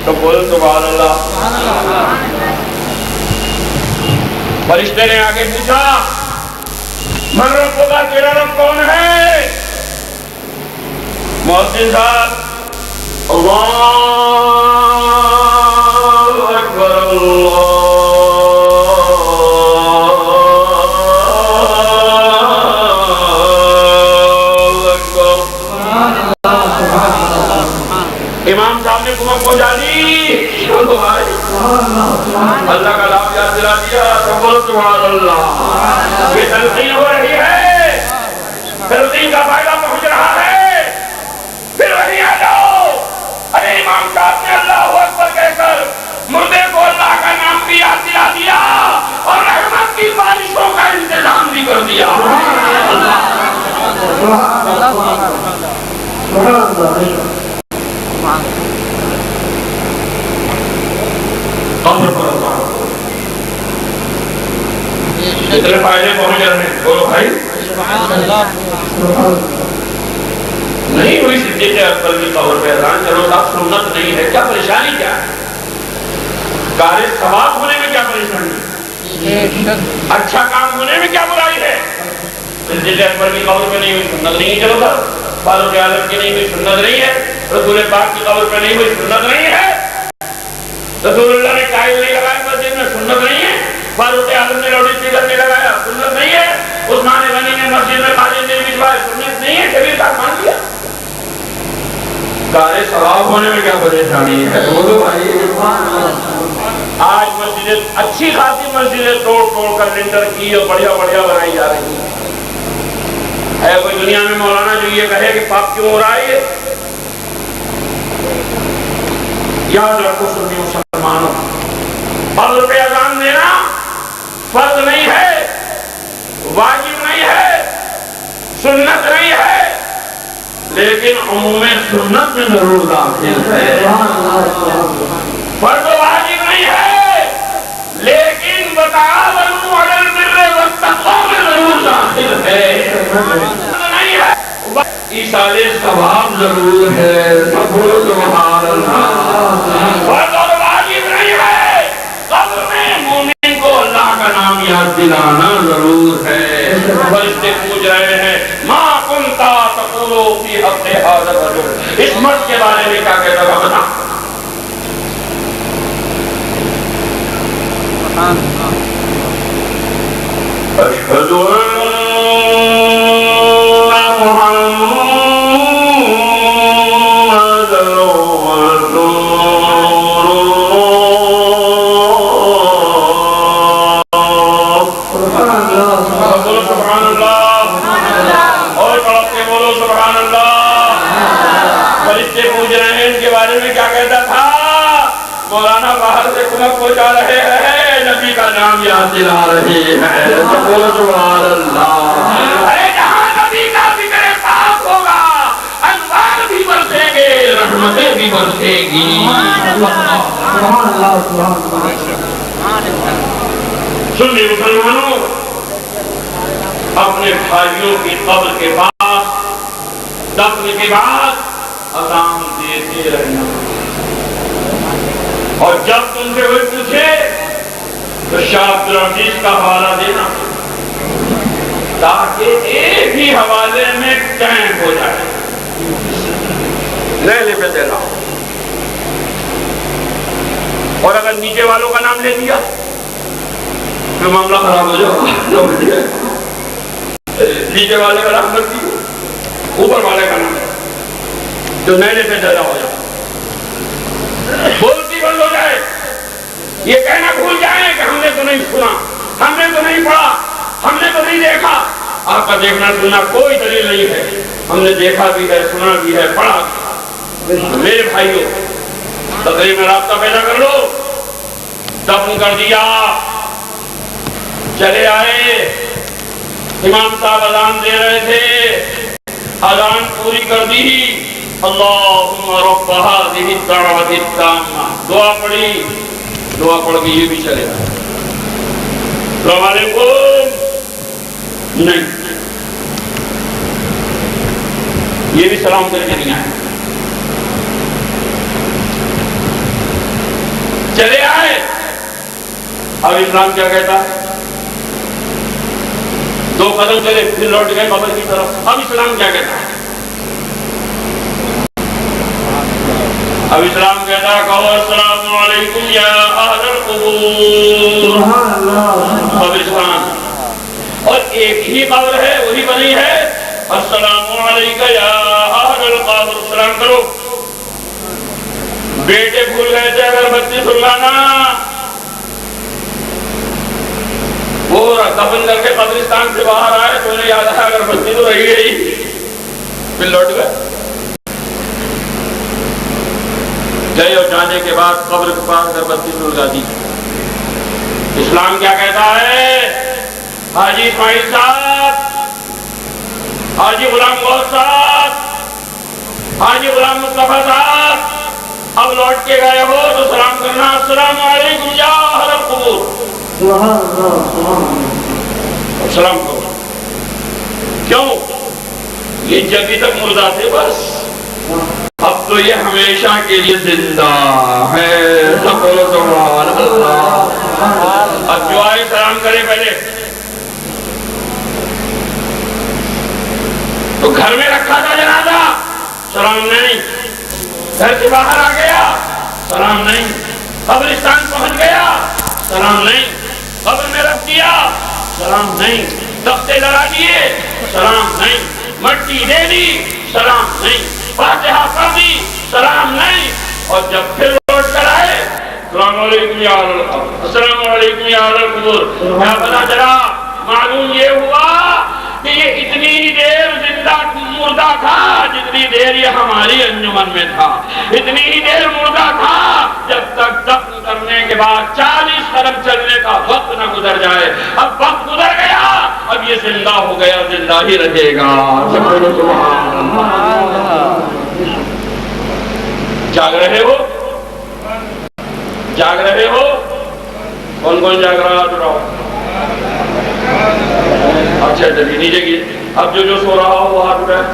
تو بول سبحان اللہ۔ فرشتے نے آگے پوچھا من رب کا، تیرا رب کون ہے؟ مؤذن صاحب اللہ اکبر اللہ اکبر۔ امام صاحب نے کمک پہنچا دی، اللہ کا نام یاد دلا دیا، سبحان اللہ۔ یہ تلقین ہو رہی ہے، تلقین کا فائدہ پہنچ رہا ہے، پھر وہی آ جاؤ۔ ارے امام صاحب نے اللہ اکبر کہہ کر مردے کو اللہ کا نام بھی یاد دلا دیا اور رحمت کی بارشوں کا انتظام بھی کر دیا۔ اتنے فائدے پہنچ رہے ہیں، بولو بھائی نہیں ہوئی صدیق اکبر کی قبر پہ اذان، چلو صاحب سنت نہیں ہے، کیا پریشانی کیا ہے؟ کارِ ثواب ہونے میں کیا پریشانی ہے؟ اچھا کام ہونے میں کیا برائی ہے؟ صدیق اکبر کی قبر پہ نہیں ہوئی سنت نہیں ہے، چلو صاحب فاروق اعظم کی نہیں ہوئی سنت نہیں ہے، رسول پاک کی قبر پہ نہیں ہوئی سنت نہیں ہے، رسول اللہ نے قائل نہیں لگایا مسجد میں سنت نہیں ہے، فاروق اعظم نے روڑی سیدھر نہیں لگایا سنت نہیں ہے، عثمان غنی نے مسجد میں خالی نہیں بچھوایا سنت نہیں ہے، شبیر صاحب مان لیا۔ کارِ ثواب ہونے میں کیا پریشانی ہے؟ بولو بھائی آج مسجدیں اچھی خاصی مسجدیں توڑ توڑ کر لنٹر کی اور بڑھیا بڑھیا بنائی جا رہی ہیں۔ ہے کوئی دنیا میں مولانا جو یہ کہے کہ پاپ کیوں ہو رہا ہے؟ یہ یاد رکھو سنی مسلمانوں، قبر پہ اذان دینا فرض نہیں ہے، واجب نہیں ہے، سنت نہیں ہے، لیکن عموم سنت میں ضرور داخل ہے۔ فرض واجب نہیں ہے، لیکن وتعاونوا علی البر والتقوی میں ضرور داخل ہے۔ نہیں ہے، ایصال ثواب ضرور ہے، سبحان اللہ۔ فرض اور واجب نہیں ہے، قبر میں مومن کو اللہ کا نام یاد دلانا ضرور ہے۔ فرشتے پوچھ رہے ہیں ما کنت تقول فی حق ھذا الرجل، اس مرد کے بارے میں کیا کہتا تھا بتا۔ اشہد ان محمد رسول مولانا باہر سے کمک پہنچا رہے ہیں، نبی کا نام یاد دلا رہے ہیں، سبحان اللہ۔ ارے جہاں نبی کا ذکر پاک ہوگا انوار بھی برسیں گے، رحمتیں بھی برسیں گی۔ سنی مسلمانوں، اپنے بھائیوں کی قبر کے پاس دفن کے بعد اذان دیتے رہنا، اور جب تم سے کوئی پوچھے تو شاہ عبدالعزیز کا حوالہ دینا، تاکہ ایک ہی حوالے میں قائم ہو جائے، نئے لپے دینا۔ اور اگر نیچے والوں کا نام لے دیا تو معاملہ خراب ہو جائے، نیچے والے کا نام رکھ دیا، اوپر والے کا نام جو نئے لپے دینا ہو جائے، بولتی بند ہو جائے، یہ کہنا بھول جائیں کہ ہم نے تو نہیں سنا، ہم نے تو نہیں پڑھا، ہم نے تو نہیں دیکھا۔ آپ کا دیکھنا سننا کوئی دلیل نہیں ہے، ہم نے دیکھا بھی ہے، سنا بھی ہے، پڑھا بھی ہے۔ میرے بھائیوں، تقریب میں رابطہ پیدا کر لو، دفن کر دیا، چلے آئے، امام صاحب اذان دے رہے تھے، اذان پوری کر دی، اللہم رب هذه الدعوة التامة، دعا پڑھی، دعا پڑھ کے یہ بھی چلے آئے، السلام علیکم نہیں، یہ بھی سلام کر کے نہیں آئے، اب اسلام کیا کہتا ہے؟ 2 قدم چلے پھر لوٹ گئے قبر کی طرف. اب اسلام کیا کہتا ہے؟ اب اسلام کہتا ہے کہو السلام علیکم یا اہل القبور. قبرستان اور ایک ہی قبر ہے, وہی بنی ہے. السلام علیکم یا اہل القبر. سلام کرو. بیٹے بھول گئے تھے اگربتی سلگانا, وہ دفن کر کے قبرستان سے باہر آئے تو انہیں یاد ہے اگربتی تو رہی گئی, پھر لوٹ گئے. گئے اور جانے کے بعد قبر کے پاس اگربتی سلگا دی. اسلام کیا کہتا ہے؟ حاجی اسماعیل صاحب, حاجی غلام غوث صاحب, حاجی غلام مصطفیٰ صاحب, اب لوٹ کے گئے ہو تو سلام کرنا السلام علیکم یا اہل القبور. سلام کرو. کیوں؟ یہ جبھی تک مردہ تھے بس, اب تو یہ ہمیشہ کے لیے زندہ ہے. سبحان اللہ. اب جو آئے سلام کرے پہلے. تو گھر میں رکھا تھا جنازہ, سلام نہیں. گھر سے باہر آ گیا, سلام نہیں. قبرستان پہنچ گیا, سلام نہیں. قبر میں رکھ دیا, سلام نہیں. تختے لگا دیے, سلام نہیں. مٹی دے دی, سلام نہیں. فاتحہ پڑھ دی, سلام نہیں. اور جب پھر لوٹ کر آئے السلام علیکم یا اہل القبور, السلام علیکم یا اہل القبور. کیا پتا چلا؟ معلوم یہ ہوا کہ یہ اتنی ہی دیر زندہ مردہ تھا جتنی دیر یہ ہماری انجمن میں تھا. اتنی ہی دیر مردہ تھا جب تک دفن کرنے کے بعد 40 قدم چلنے کا وقت نہ گزر جائے. اب وقت گزر گیا, اب یہ زندہ ہو گیا, زندہ ہی رہے گا. جاگ رہے ہو؟ جاگ رہے ہو؟ کون کون جاگ رہا ہے؟ اٹھاؤ. اچھا چلیے نیچے کی. اب جو سو رہا ہو وہ ہاتھ اٹھائے.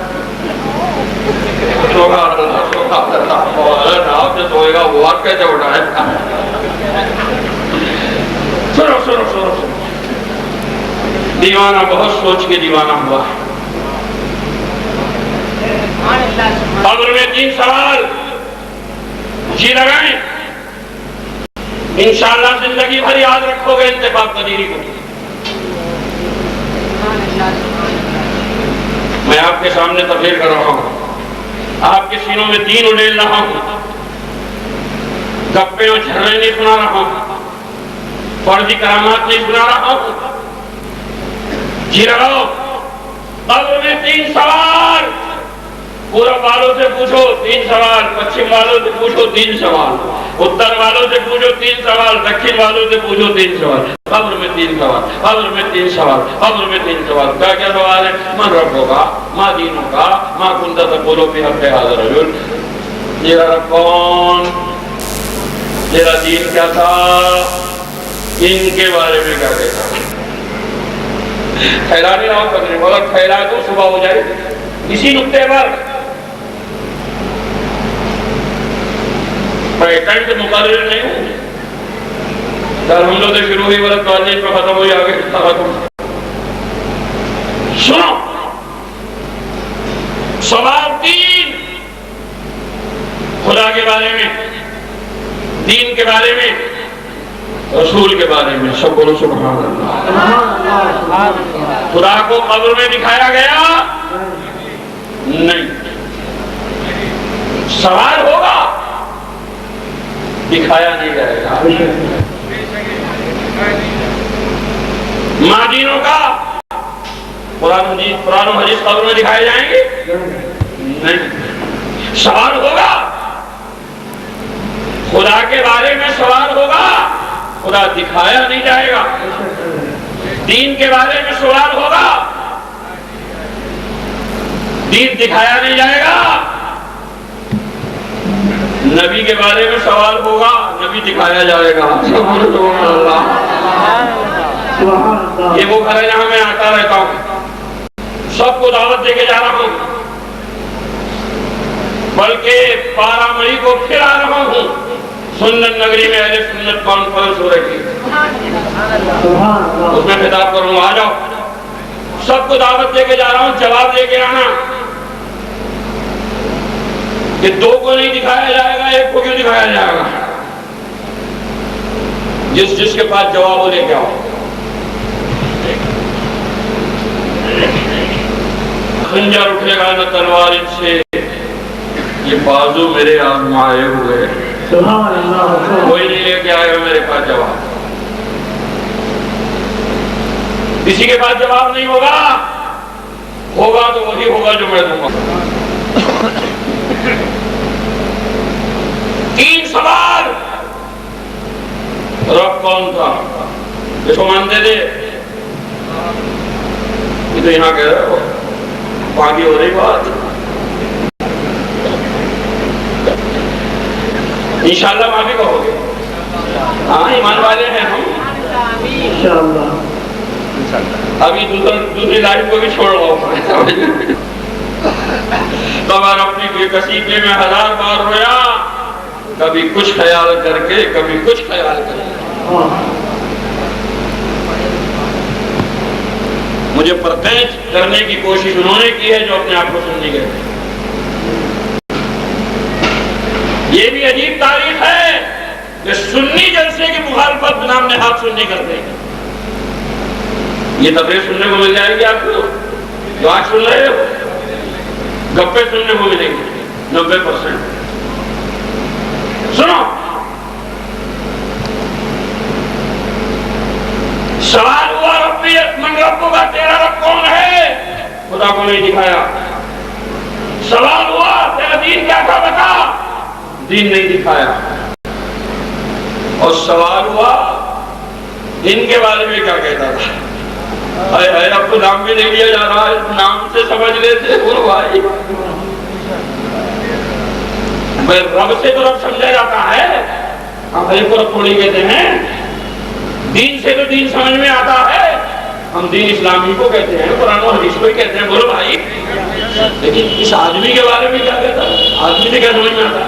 آپ جو سوئے گا وہ ہاتھ کیسے اٹھائے؟ سنو سنو سنو سنو. دیوانہ بہت سوچ کے دیوانہ ہوا. قبر میں 3 سوال جی لگائیں, انشاءاللہ زندگی بھر یاد رکھو گے انتخاب قدیری کو. میں آپ کے سامنے تقریر کر رہا ہوں, آپ کے سینوں میں دین اڈیل رہا ہوں, گپے اور جھرنے نہیں سنا رہا ہوں, فرضی کرامات نہیں سنا رہا ہوں. جی رہو. قبر میں 3 سوال. پورب والوں سے پوچھو 3 سوال, پچھم والوں سے پوچھو 3 سوال, اتر والوں سے پوچھو 3 سوال, دکھن والوں سے پوچھو 3 سوال. قبر میں 3 سوال, قبر میں 3 سوال, قبر میں 3 سوال. کیا کیا سوال ہے؟ من ربوں کا, ما دینوں کا, ما کنت تقول فی حق ھذا الرجل. میرا رب کون, میرا دین کیا تھا, ان کے بارے میں کیا کہتا. پھیلا نہیں رہا کرنے, مگر پھیلا تو صبح ہو جائے اسی نقطے پر. پیٹنٹ مقرر نہیں ہوں, الحمد سے شروع ہوئی ورد توجہ پر ختم ہوئی آگے ختم. سنو سوال 3 خدا کے بارے میں, دین کے بارے میں, رسول کے بارے میں. سب بولو سبحان اللہ. خدا کو قبر میں دکھایا گیا نہیں. سوال ہوگا, دکھایا نہیں جائے گا. مادینوں کا قرآن و حدیث قبر میں دکھائے جائیں گے نہیں. سوال ہوگا, خدا کے بارے میں سوال ہوگا, خدا دکھایا نہیں جائے گا. دین کے بارے میں سوال ہوگا, دین دکھایا نہیں جائے گا. نبی کے بارے میں سوال ہوگا, نبی دکھایا جائے گا. یہ وہ گھر ہے جہاں میں آتا رہتا ہوں, سب کو دعوت دے کے جا رہا ہوں, بلکہ 12 مئی کو پھر آ رہا ہوں. سنت نگری میں اہل سنت کانفرنس ہو رہی ہے. اس میں خطاب کروں گا، آ جاؤ سب کو دعوت دے کے جا رہا ہوں، جواب لے کے آنا کہ دو کو نہیں دکھایا جائے گا، ایک کو کیوں دکھایا جائے گا؟ جس کے پاس جواب ہو لے کے آؤ۔ خنجر اٹھے گا نہ تلوار ان سے، یہ بازو میرے آزمائے ہوئے، کوئی نہیں لے کے آئے گا میرے پاس جواب۔ کسی کے پاس جواب نہیں ہوگا تو وہی ہوگا جو میں دوں گا۔ 3 سوال، رب کون تھا؟ اس کو مان دے دے، یہ تو یہاں کہہ رہے ہو باقی ہو رہی بات، انشاءاللہ معافی کہو گے؟ ہاں ایمان والے ہیں ہم انشاءاللہ۔ ابھی دوسری لائف کو بھی چھوڑ رہا ہوں، قبر اپنی کوئی کسیفے میں 1000 بار رویا، کبھی کچھ خیال کر کے کبھی کچھ خیال کر کے۔ مجھے پرتیج کرنے کی کوشش انہوں نے کی ہے جو اپنے آپ کو سننی گئے۔ یہ بھی عجیب تاریخ ہے کہ سنی جلسے کی مخالفت نام نہاد سنی کرتے ہیں۔ یہ تقریر سننے کو مل جائے گی آپ کو جو آج سن رہے ہو، گپے سننے کو ملیں گے 90%۔ سنو، سوال ہوا ربی من ربو کا، تیرا رب کون ہے؟ خدا کو نہیں دکھایا۔ سوال ہوا تیرا دین کیا تھا بتا، دین نہیں دکھایا۔ اور سوال ہوا دین کے بارے میں کیا کہتا تھا، اب تو نام بھی نہیں لیا جا رہا ہے، نام سے سمجھ لیتے وہ بھائی، رب سے تو رب سمجھا جاتا ہے، ہم ہر کو رب تھوڑی کہتے ہیں۔ دین سے تو دین سمجھ میں آتا ہے، ہم دین اسلامی کو کہتے ہیں، قرآن و حدیث کو ہی کہتے ہیں، بولو بھائی۔ لیکن اس آدمی کے بارے میں کیا کہتا ہے، آدمی سے کیا سمجھ میں آتا ہے؟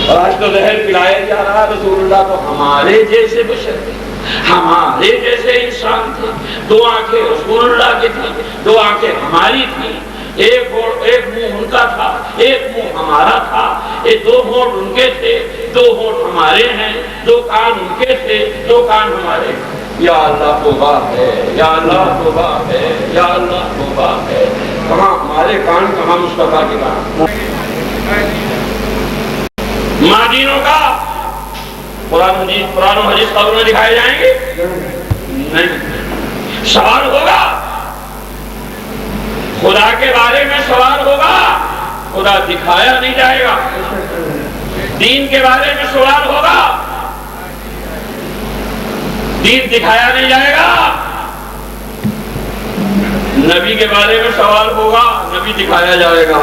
اور آج تو زہر پلایا جا رہا ہے، رسول اللہ تو ہمارے جیسے بشر تھے، ہمارے جیسے انسان تھے، 2 آنکھیں رسول اللہ کی تھی، 2 آنکھیں ہماری تھی، ایک منہ ان کا تھا، ایک منہ ہمارا تھا، 2 ہونٹ ان کے تھے، 2 ہونٹ ہمارے ہیں، 2 کان ان کے تھے، 2 کان ہمارے۔ یا اللہ توبہ ہے، یا اللہ توبہ ہے، یا اللہ توبہ ہے۔ کہاں ہمارے کان، کہاں مصطفیٰ کے کان؟ مادینوں کا قرآن و حدیث قبر میں دکھائے جائیں گے؟ نہیں۔ سوال ہوگا خدا کے بارے میں، سوال ہوگا خدا دکھایا نہیں جائے گا۔ دین کے بارے میں سوال ہوگا، دین دکھایا نہیں جائے گا۔ نبی کے بارے میں سوال ہوگا، نبی دکھایا جائے گا۔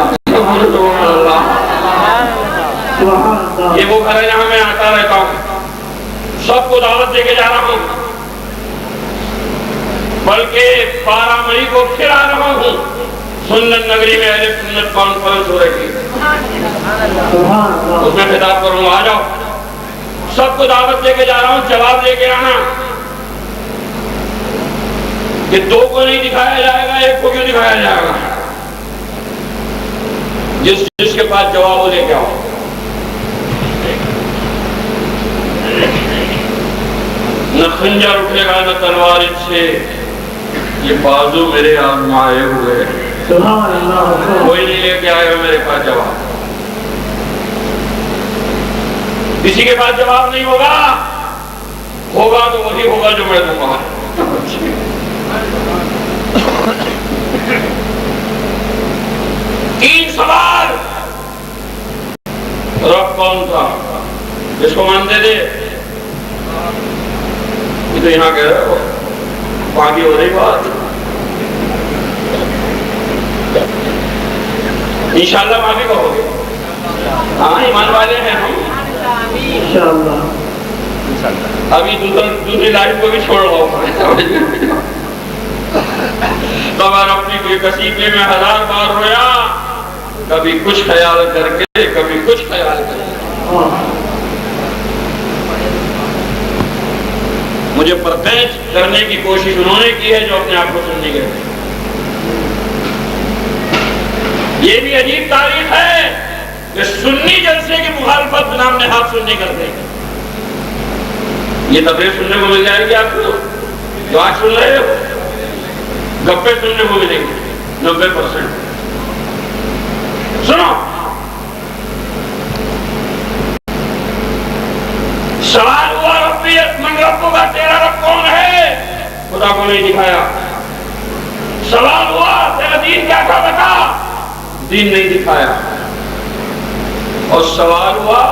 یہ وہ گھر ہے جہاں میں آتا رہتا ہوں، سب کو دعوت دے کے جا رہا ہوں، بلکہ 12 مئی کو پھر آ رہا ہوں سنت نگری میں اہل سنت کانفرنس ہو رہی ہے، اس میں خطاب کروں گا، آ جاؤ سب کو دعوت دے کے جا رہا ہوں، جواب لے کے آنا کہ 2 کو نہیں دکھایا جائے گا، ایک کو کیوں دکھایا جائے گا؟ جس کے پاس جواب ہو لے کے آؤ۔ نہ خنجر اٹھے گا نہ تلوار ان سے، یہ بازو میرے آزمائے ہوئے، کوئی نہیں لے کے آئے گا میرے پاس جواب۔ کسی کے پاس جواب نہیں ہوگا تو وہی ہوگا جو میں دوں گا۔ 3 سوال، رب کون تھا؟ اس کو مان دے دے، یہ تو یہاں کہہ رہے ہو باقی ہو رہی بات، انشاءاللہ معافی کہو گے؟ ہاں ایمان والے ہیں ہم انشاءاللہ۔ ابھی دوسری لائف کو بھی چھوڑ رہا ہوں، قبر اپنی کوئی کسیفے میں 1000 بار رویا، کبھی کچھ خیال کر کے کبھی کچھ خیال کر کے۔ اوپر قید کرنے کی کوشش انہوں نے کی ہے جو اپنے آپ کو سنی کہتے ہیں۔ یہ بھی عجیب تاریخ ہے کہ سنی جلسے کی مخالفت نام نہاد سنی کرتے ہیں۔ یہ تقریر سننے کو مل جائے گی آپ کو جو آج سن رہے ہو، گپے سننے کو ملیں گے 90%۔ سنو، سوال ہوا ربی من رب کا، تیرا رب کون ہے؟ خدا کو نہیں دکھایا۔ سوال ہوا تیرا دین کیا تھا، بتا، دین نہیں دکھایا۔ اور سوال ہوا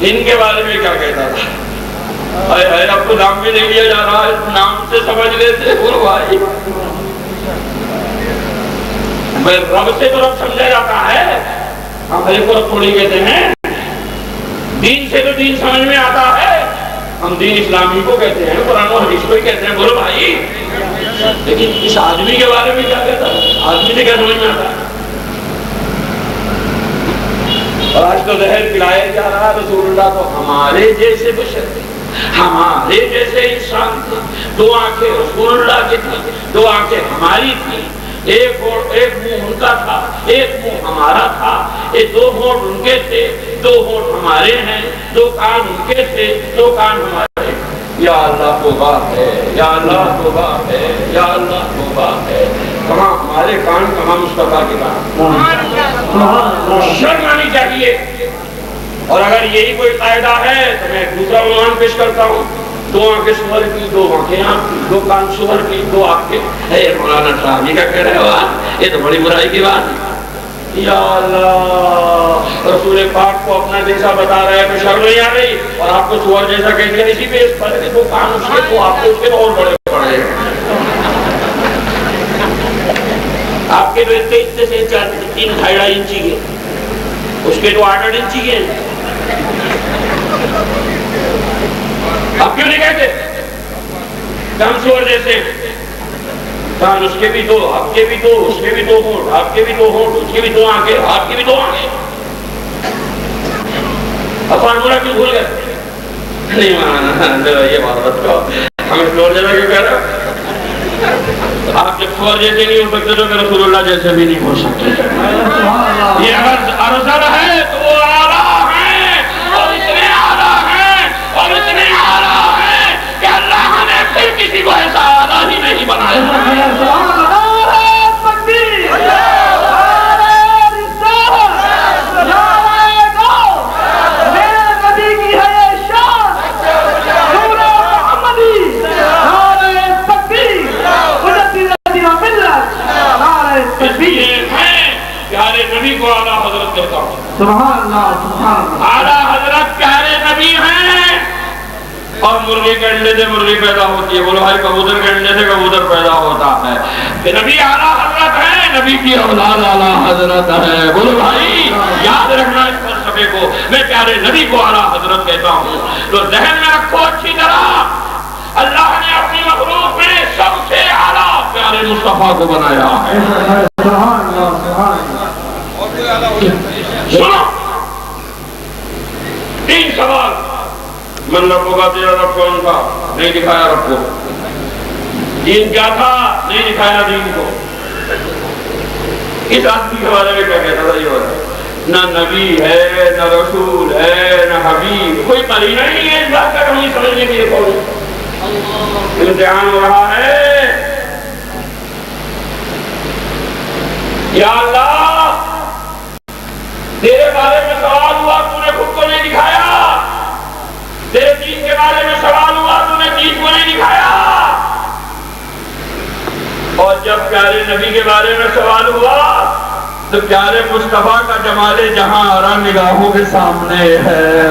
دین کے بارے میں کیا کہتا تھا، اے اب کو نام بھی نہیں لیا جا رہا ہے، نام سے سمجھ لیتے بولو بھائی، رب سے تو رب سمجھا جاتا ہے، ہم بھائی کو رب تھوڑی کہتے ہیں، دین سے تو دین سمجھ میں آتا ہے، ہم دین اسلامی کو کہتے ہیں، قرآن و حدیث کو ہی کہتے ہیں، بولو بھائی۔ لیکن اس آدمی کے بارے میں کیا کہتا ہے، آدمی سے کیا سمجھ میں آتا ہے؟ اور آج تو زہر پلایا جا رہا ہے، رسول اللہ تو ہمارے جیسے بشر تھے، ہمارے جیسے انسان تھے، دو آنکھیں رسول اللہ کی تھی، دو آنکھیں ہماری تھی، ایک منہ ان کا تھا، ایک منہ ہمارا تھا، یہ دو ہونٹ ان کے تھے، دو ہونٹ ہمارے ہیں، دو کان ان کے تھے، دو کان ہمارے۔ یا اللہ توبہ ہے، یا اللہ توبہ ہے، یا اللہ توبہ ہے۔ کہاں ہمارے کان، کہاں مصطفیٰ کے کان؟ شرم آنی چاہیے۔ اور اگر یہی کوئی قاعدہ ہے تو میں دوسرا عنوان پیش کرتا ہوں، دو آنکھیں سور کی، دو آنکھیں آپ کی، دو کان سور کی، دو آنکھیں۔ اے مولانا صاحب یہ کیا کہہ رہے ہو آپ، یہ تو بڑی برائی کی بات ہے۔ یا اللہ، رسول پاک کو اپنا جیسا بتا رہے ہیں تو شرم نہیں آ رہی، اور آپ کو سور جیسا کہہ دیا، اسی پہ اس پر کہ دو کان اس کے، تو آپ کو اس کے تو اور بڑے پڑے ہیں۔ آپ کے تو اتنے سے 3-2.5 انچی کے، اس کے تو 8 انچی کے ہیں۔ آپ کیوں نہیں کہتے کم سور جیسے؟ کان اس کے بھی دو، آپ کے بھی دو، اس کے بھی دو ہونٹ، آپ کے بھی دو ہونٹ، اس کے بھی دو آنکھیں، آپ کے بھی دو آنکھیں۔ اب فارمولا کیوں بھول گئے؟ نہیں مانا یہ بات بتاؤ، ہمیں فلور جیسا کیوں کہہ رہے ہو؟ آپ جب فلور جیسے نہیں ہو سکتے تو کہ رسول اللہ جیسے بھی نہیں ہو سکتے۔ یہ اگر ارسل ہے تو وہ اعلیٰ ہے، اور اتنے اعلیٰ ہیں، اور اتنے اعلیٰ ہیں کہ اللہ نے پھر کسی کو ایسا اعلیٰ ہی نہیں بنایا۔ اعلیٰ حضرت پیارے نبی ہیں، اور مرغی کے انڈے سے مرغی پیدا ہوتی ہے، بولو بھائی کبوتر کے انڈے سے کبوتر پیدا ہوتا ہے، کہ نبی اعلیٰ حضرت ہے، نبی کی اولاد اعلیٰ حضرت ہے۔ بولو بھائی یاد رکھنا اس فلسفے کو، میں پیارے نبی کو اعلیٰ حضرت کہتا ہوں، تو ذہن میں رکھو اچھی طرح، اللہ نے اپنی مخلوق میں سب سے اعلیٰ پیارے مصطفیٰ کو بنایا ہے۔ سنو 3 سوال، من رب کا، تیرا رب کون تھا؟ نہیں دکھایا رب کو۔ دین کیا تھا؟ نہیں دکھایا دین کو۔ اس آدمی کے بارے میں کیا کہتا تھا؟ یہ بات نہ نبی ہے، نہ رسول ہے، نہ حبیب، کوئی قرینہ نہیں ہے اس بات کا کہ ہم سمجھنے کے لیے کون امتحان ہو رہا ہے۔ یا اللہ تیرے بارے میں سوال ہوا، تو نے خود کو نہیں دکھایا، تیرے دین کے بارے میں سوال ہوا، تو نے دین کو نہیں دکھایا، اور جب پیارے نبی کے بارے میں سوال ہوا تو پیارے مصطفیٰ کا جمال جہاں آرا نگاہوں کے سامنے ہے۔